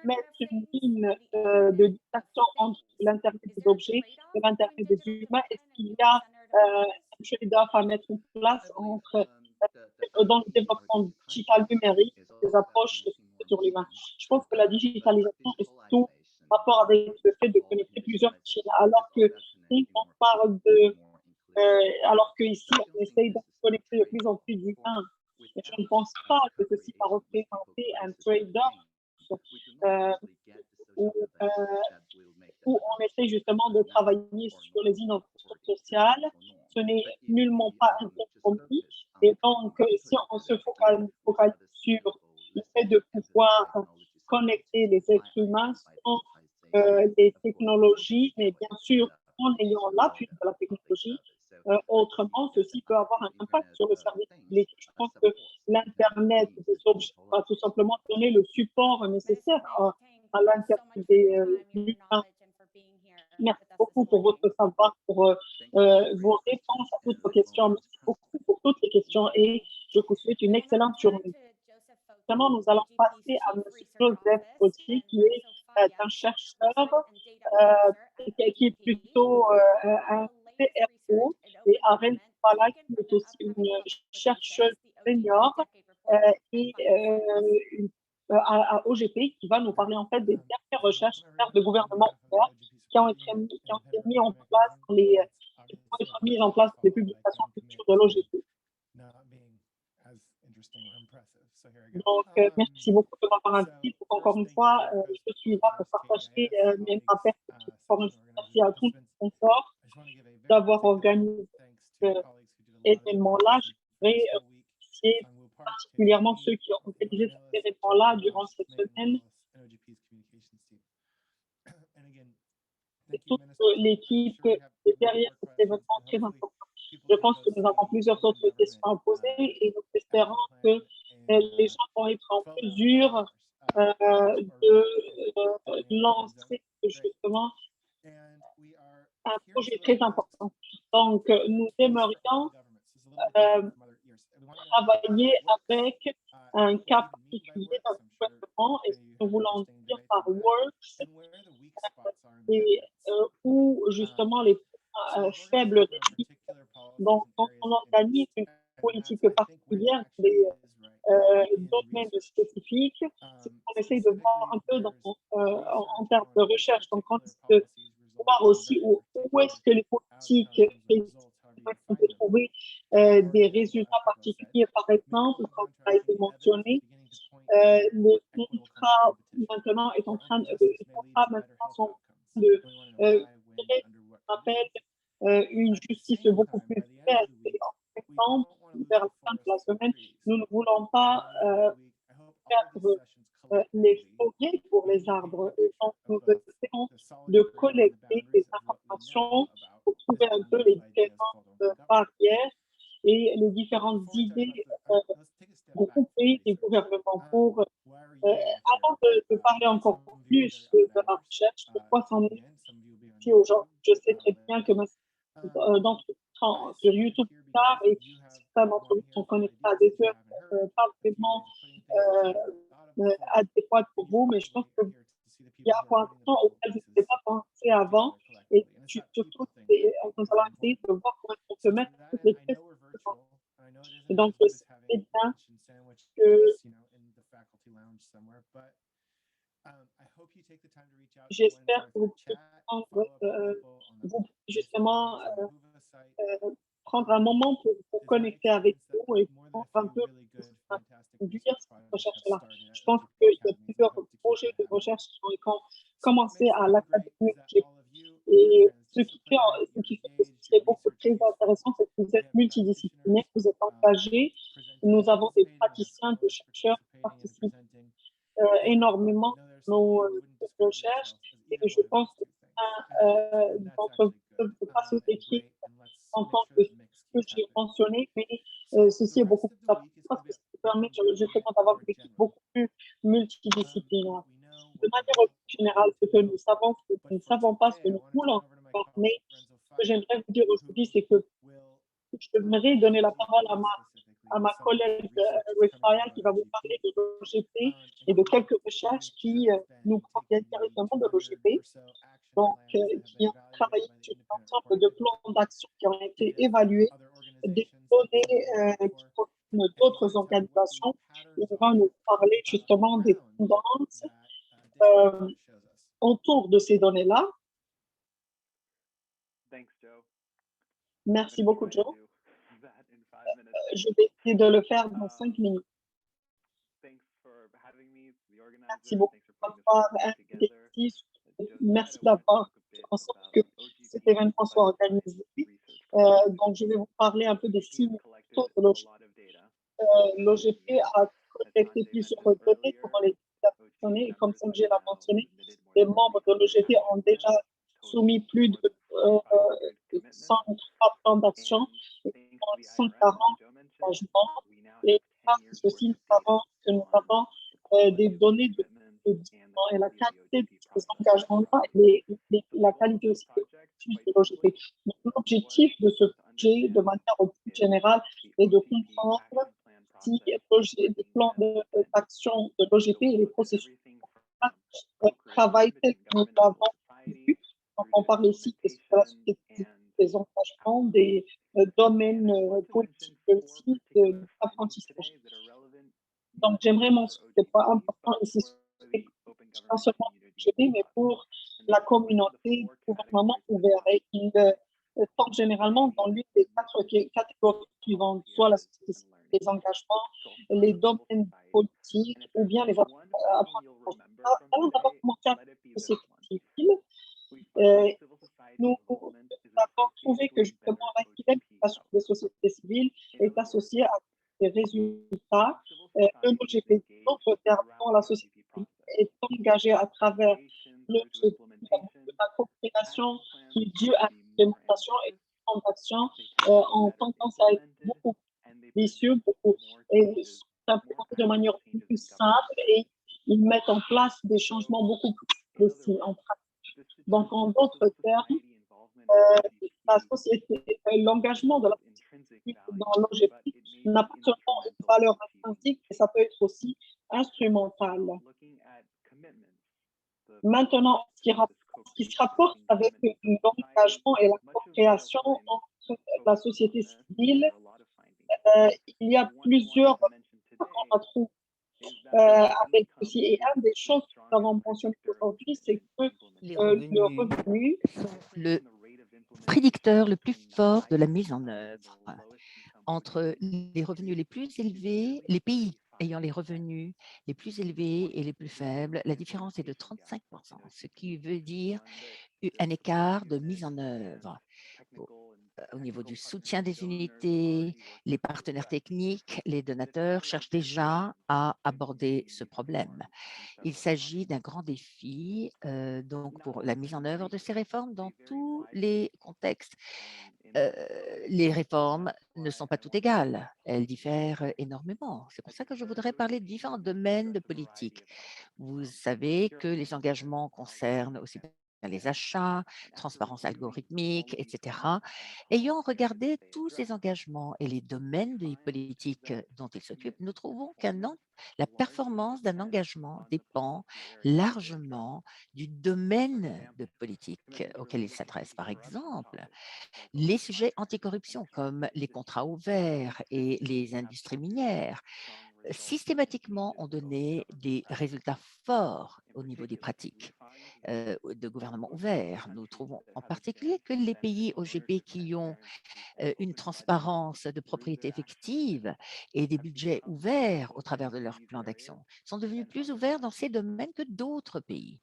[SPEAKER 2] mettre une ligne de distinction entre l'Internet des objets et l'Internet des humains? Est-ce qu'il y a un trade-off à mettre en place entre dans le développement digital numérique des approches sur l'humain? Je pense que la digitalisation est surtout rapport avec le fait de connecter plusieurs machines, alors que si on parle alors qu'ici on essaye de connecter de plus en plus d'humains. Je ne pense pas que ceci va représenter un trade-off où on essaie justement de travailler sur les innovations sociales. Ce n'est nullement pas un compromis. Et donc, si on se focalise sur le fait de pouvoir connecter les êtres humains sans les technologies, mais bien sûr en ayant l'appui de la technologie, autrement, ceci peut avoir un impact sur le service public. Je pense que l'Internet des objets va tout simplement donner le support nécessaire à l'Internet des humains. Merci beaucoup pour votre savoir, pour vos réponses à toutes vos questions. Merci beaucoup pour toutes les questions et je vous souhaite une excellente journée. Maintenant, nous allons passer à M. Joseph Gauthier, qui est un chercheur qui est plutôt un CRO, et Aren Pala, qui est aussi une chercheuse senior et à OGP, qui va nous parler en fait des dernières recherches de gouvernement ouvert qui ont été mises en place dans les publications futures de l'OGP. Donc, merci beaucoup de m'avoir invité. Encore une fois, je suis là pour partager ma perspective. Merci à tous les sponsors d'avoir organisé cet événement-là. Je voudrais remercier particulièrement ceux qui ont organisé cet événement-là durant cette semaine. Et toute l'équipe est derrière cet événement très important. Je pense que nous avons plusieurs autres questions à poser et nous espérons que les gens vont être en mesure de lancer justement un projet très important. Donc, nous aimerions travailler avec un cas particulier dans le gouvernement, et ce que nous voulons dire par works, et où justement les faibles réussissent. Donc, quand on organise une politique particulière, des domaines spécifiques, c'est qu'on essaye de voir un peu en termes de recherche. Donc, on essaie de voir aussi où est-ce que les politiques réussissent. On peut trouver des résultats particuliers. Par exemple, comme ça a été mentionné, les contrats maintenant est en train de, les contrats maintenant sont de créer ce qu'on appelle une justice beaucoup plus fair. Et en septembre, vers la fin de la semaine, nous ne voulons pas perdre les forêts pour les arbres. Et donc, nous essayons de collecter des informations pour trouver un peu les différentes barrières et les différentes idées groupées des gouvernements pour, avant de parler encore plus de la recherche, pourquoi c'en est ici aujourd'hui. Je sais très bien que d'entre vous sur YouTube tard et certains d'entre vous sont connectés à des heures pas vraiment adéquates pour vous, mais je pense qu'il y a un temps auquel vous n'avez pas pensé avant, et surtout, nous allons essayer de voir comment on peut mettre toutes les pièces. Et donc, c'est bien que j'espère que vous pouvez justement prendre un moment pour connecter avec nous et prendre un peu lire cette recherche-là. Je pense qu'il y a plusieurs projets de recherche qui ont commencé à l'Académie. Et ce qui fait que c'est beaucoup très intéressant, c'est que vous êtes multidisciplinaire, vous êtes engagés. Nous avons des praticiens, des chercheurs qui participent énormément à nos recherches. Et je pense que d'entre vous ne peut pas se décrire en tant que ce que j'ai mentionné, mais ceci est beaucoup plus important parce que ça permet justement d'avoir une équipe beaucoup plus multidisciplinaire. De manière générale, ce que nous savons, ce que nous ne savons pas, ce que nous voulons faire, mais ce que j'aimerais vous dire aujourd'hui, c'est que j'aimerais donner la parole à ma collègue Rifaya qui va vous parler de l'OGP et de quelques recherches qui nous proviennent directement de l'OGP, donc qui ont travaillé sur un ensemble de plans d'action qui ont été évalués, des données qui proviennent d'autres organisations. On va nous parler justement des tendances autour de ces données-là. Merci beaucoup, Joe. Je vais essayer de le faire dans 5 minutes. Merci beaucoup d'avoir invité ici. Merci d'avoir fait en sorte que cet événement soit organisé. Donc, je vais vous parler un peu des signes de l'OGP. L'OGP a collecté plusieurs données, comment les données, et comme Sanjay l'a mentionné, les membres de l'OGP ont déjà soumis plus de 103 plans d'action et 140 engagements. Et grâce à ceci, nous savons que nous avons des données de et la qualité de ces engagements-là et la qualité aussi de l'OGP. L'objectif de ce projet, de manière plus générale, est de comprendre si les plans d'action de l'OGP et les processus travaillent tel que nous l'avons vu. On parle ici des engagements, des domaines politiques aussi, de l'apprentissage. Donc, j'aimerais mentionner, ce n'est pas important ici, pas seulement pour l'OGP, mais pour la communauté, le gouvernement ouvert. Et il tombe généralement dans l'une des 4 catégories suivantes, soit la société civile, les engagements, les domaines politiques ou bien les apprentissages. Avant d'avoir commencé avec la société civile, nous avons trouvé que justement l'implication des sociétés civiles est associée à des résultats. L'OGP, d'autres termes, dans la société civile est engagée à travers la coopération qui est due à l'implémentation et les transactions en tendance à être beaucoup plus vicieux, et s'implémenter de manière plus simple, et ils mettent en place des changements beaucoup plus précis en pratique. Donc, en d'autres termes, la société, l'engagement de la société dans l'OGP n'a pas seulement une valeur intrinsique, mais ça peut être aussi instrumental. Maintenant, ce qui se rapporte avec l'engagement et la co-création entre la société civile, il y a plusieurs qu'on a trouvé avec ceci. Et une des choses que nous avons mentionnées aujourd'hui, c'est que
[SPEAKER 4] Les
[SPEAKER 2] le
[SPEAKER 4] revenus
[SPEAKER 2] revenu
[SPEAKER 4] sont le prédicteur le plus fort de la mise en œuvre. Entre les revenus les plus élevés, les pays ayant les revenus les plus élevés et les plus faibles, la différence est de 35%, ce qui veut dire un écart de mise en œuvre. Au niveau du soutien des unités, les partenaires techniques, les donateurs cherchent déjà à aborder ce problème. Il s'agit d'un grand défi donc pour la mise en œuvre de ces réformes dans tous les contextes. Les réformes ne sont pas toutes égales, elles diffèrent énormément. C'est pour ça que je voudrais parler de différents domaines de politique. Vous savez que les engagements concernent aussi bien les achats, transparence algorithmique, etc. Ayant regardé tous ces engagements et les domaines de politique dont ils s'occupent, nous trouvons la performance d'un engagement dépend largement du domaine de politique auquel il s'adresse. Par exemple, les sujets anticorruption comme les contrats ouverts et les industries minières systématiquement ont donné des résultats forts au niveau des pratiques de gouvernement ouvert. Nous trouvons en particulier que les pays OGP qui ont une transparence de propriété effective et des budgets ouverts au travers de leur plan d'action sont devenus plus ouverts dans ces domaines que d'autres pays.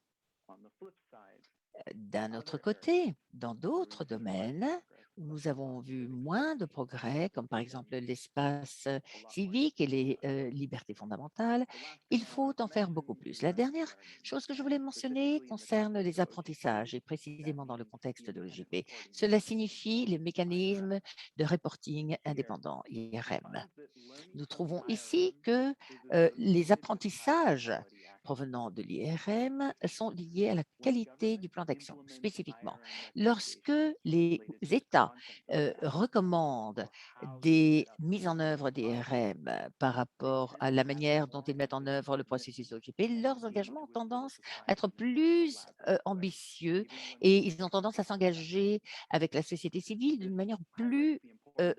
[SPEAKER 4] D'un autre côté, dans d'autres domaines où nous avons vu moins de progrès, comme par exemple l'espace civique et les libertés fondamentales, il faut en faire beaucoup plus. La dernière chose que je voulais mentionner concerne les apprentissages et précisément dans le contexte de l'OGP. Cela signifie les mécanismes de reporting indépendants, IRM. Nous trouvons ici que les apprentissages provenant de l'IRM sont liés à la qualité du plan d'action, spécifiquement. Lorsque les États recommandent des mises en œuvre d'IRM par rapport à la manière dont ils mettent en œuvre le processus OGP, leurs engagements ont tendance à être plus ambitieux et ils ont tendance à s'engager avec la société civile d'une manière plus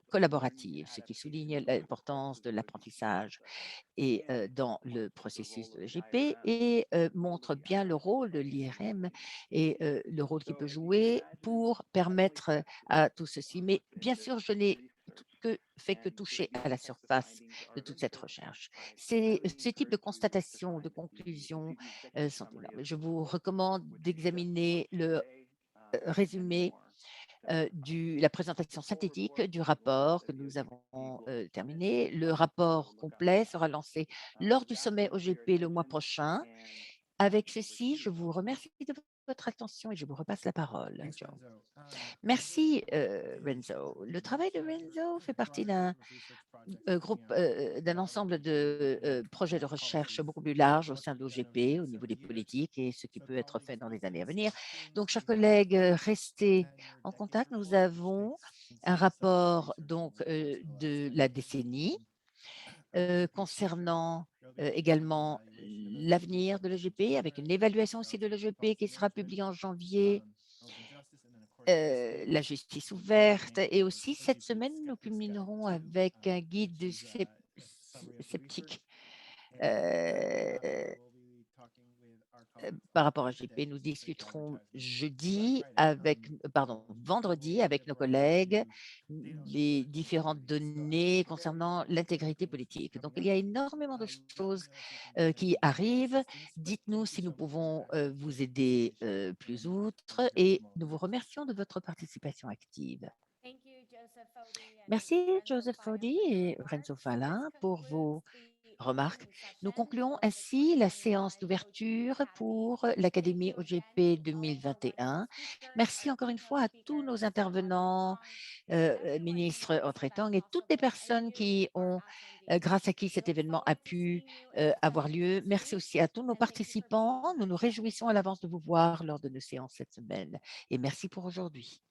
[SPEAKER 4] collaborative, ce qui souligne l'importance de l'apprentissage et dans le processus de l'EGP et montre bien le rôle de l'IRM et le rôle qu'il peut jouer pour permettre à tout ceci. Mais bien sûr, je n'ai fait que toucher à la surface de toute cette recherche. Ce type de constatation, de conclusion sont énormes. Je vous recommande d'examiner le résumé la présentation synthétique du rapport que nous avons terminé. Le rapport complet sera lancé lors du sommet OGP le mois prochain. Avec ceci, je vous remercie de votre attention et je vous repasse la parole. Joe. Merci, Renzo. Le travail de Renzo fait partie d'un d'un ensemble de projets de recherche beaucoup plus large au sein de l'OGP, au niveau des politiques et ce qui peut être fait dans les années à venir. Donc, chers collègues, restez en contact. Nous avons un rapport donc de la décennie concernant également l'avenir de l'OGP, avec une évaluation aussi de l'OGP qui sera publiée en janvier. La justice ouverte et aussi cette semaine, nous culminerons avec un guide du sceptique par rapport à GP. Nous discuterons vendredi avec nos collègues les différentes données concernant l'intégrité politique. Donc, il y a énormément de choses qui arrivent. Dites-nous si nous pouvons vous aider plus outre et nous vous remercions de votre participation active. Merci, Joseph Fody et Renzo Fala, pour vos remarques. Nous concluons ainsi la séance d'ouverture pour l'Académie OGP 2021. Merci encore une fois à tous nos intervenants, ministres Autretang et toutes les personnes qui ont, grâce à qui cet événement a pu avoir lieu. Merci aussi à tous nos participants. Nous nous réjouissons à l'avance de vous voir lors de nos séances cette semaine. Et merci pour aujourd'hui.